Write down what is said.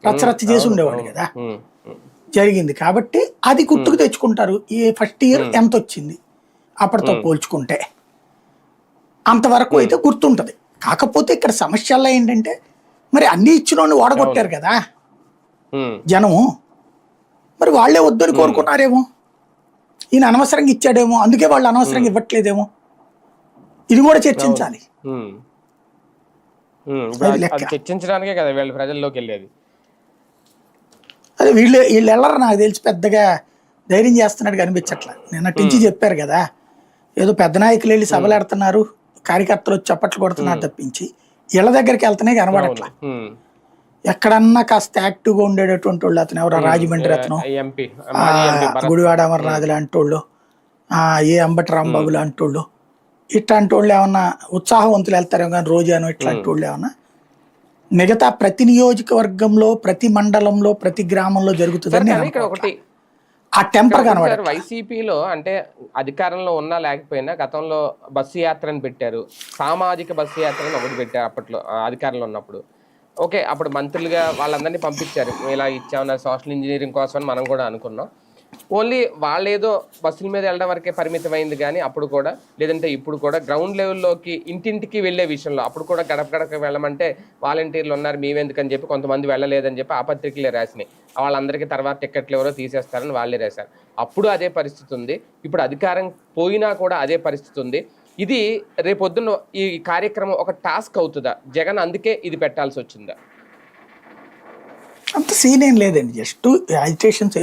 రచ్చరచ్చ చేసి ఉండేవాళ్ళు కదా, జరిగింది కాబట్టి అది గుర్తుకు తెచ్చుకుంటారు. ఈ ఫస్ట్ ఇయర్ ఎంత వచ్చింది అప్పటితో పోల్చుకుంటే, అంతవరకు అయితే గుర్తుంటది. కాకపోతే ఇక్కడ సమస్యల్లో ఏంటంటే మరి అన్ని ఇచ్చిన ఓడగొట్టారు కదా జనము, మరి వాళ్ళే వద్దని కోరుకున్నారేమో, ఈయన అనవసరంగా ఇచ్చాడేమో, అందుకే వాళ్ళు అనవసరంగా ఇవ్వట్లేదేమో, ఇది కూడా చర్చించాలి. చర్చించడానికే కదా వీళ్ళు ప్రజల్లోకి వెళ్ళేది. అదే వీళ్ళు వెళ్ళరు, నాకు తెలిసి పెద్దగా ధైర్యం చేస్తున్నట్టు కనిపించట్లా. నిన్నటించి చెప్పారు కదా, ఏదో పెద్ద నాయకులు వెళ్ళి సభలు పెడుతున్నారు, కార్యకర్తలు వచ్చి చప్పట్లు కొడుతున్నారు తప్పించి ఇళ్ళ దగ్గరికి వెళ్తేనే కనబడట్లా. ఎక్కడన్నా కాస్త యాక్టివ్గా ఉండేటటువంటి వాళ్ళు, అతను ఎవరో రాజమండ్రి అతను, గుడివాడ అమర్నాథ్ లాంటి వాళ్ళు, ఏ అంబటి రాంబాబు లాంటి వాళ్ళు, ఇట్లాంటి వాళ్ళు ఏమన్నా ఉత్సాహవంతులు వెళ్తారేమో కానీ రోజాను ఇట్లాంటి వాళ్ళు ఏమన్నా, మిగతా ప్రతి నియోజకవర్గంలో ప్రతి మండలంలో ప్రతి గ్రామంలో జరుగుతుందని ఆ టెంపర్ కనబడదు. వైసీపీలో అంటే అధికారంలో ఉన్నా లేకపోయినా గతంలో బస్సు యాత్రని పెట్టారు, సామాజిక బస్సు యాత్రని ఒకటి పెట్టారు అప్పట్లో అధికారంలో ఉన్నప్పుడు. ఓకే, అప్పుడు మంత్రులుగా వాళ్ళందరినీ పంపించారు, ఇలా ఇచ్చామన్న సోషల్ ఇంజనీరింగ్ కోసం అని మనం కూడా అనుకున్నాం. ఓన్లీ వాళ్ళేదో బస్సుల మీద వెళ్ళడం వరకే పరిమితమైంది కానీ అప్పుడు కూడా, లేదంటే ఇప్పుడు కూడా గ్రౌండ్ లెవెల్లోకి ఇంటింటికి వెళ్ళే విషయంలో అప్పుడు కూడా గడప గడప వెళ్ళమంటే వాలంటీర్లు ఉన్నారు మేమెందుకని చెప్పి కొంతమంది వెళ్ళలేదని చెప్పి ఆ పత్రికలే రాసినాయి. వాళ్ళందరికీ తర్వాత టికెట్లు ఎవరో తీసేస్తారని వాళ్ళే రాశారు. అప్పుడు అదే పరిస్థితి ఉంది, ఇప్పుడు అధికారం పోయినా కూడా అదే పరిస్థితి ఉంది. ఇది రేపొద్దున ఈ కార్యక్రమం ఒక టాస్క్ అవుతుందా జగన్, అందుకే ఇది పెట్టాల్సి వచ్చిందా? అంత సీన్ ఏం లేదండి, జస్ట్ అజిటేషన్స్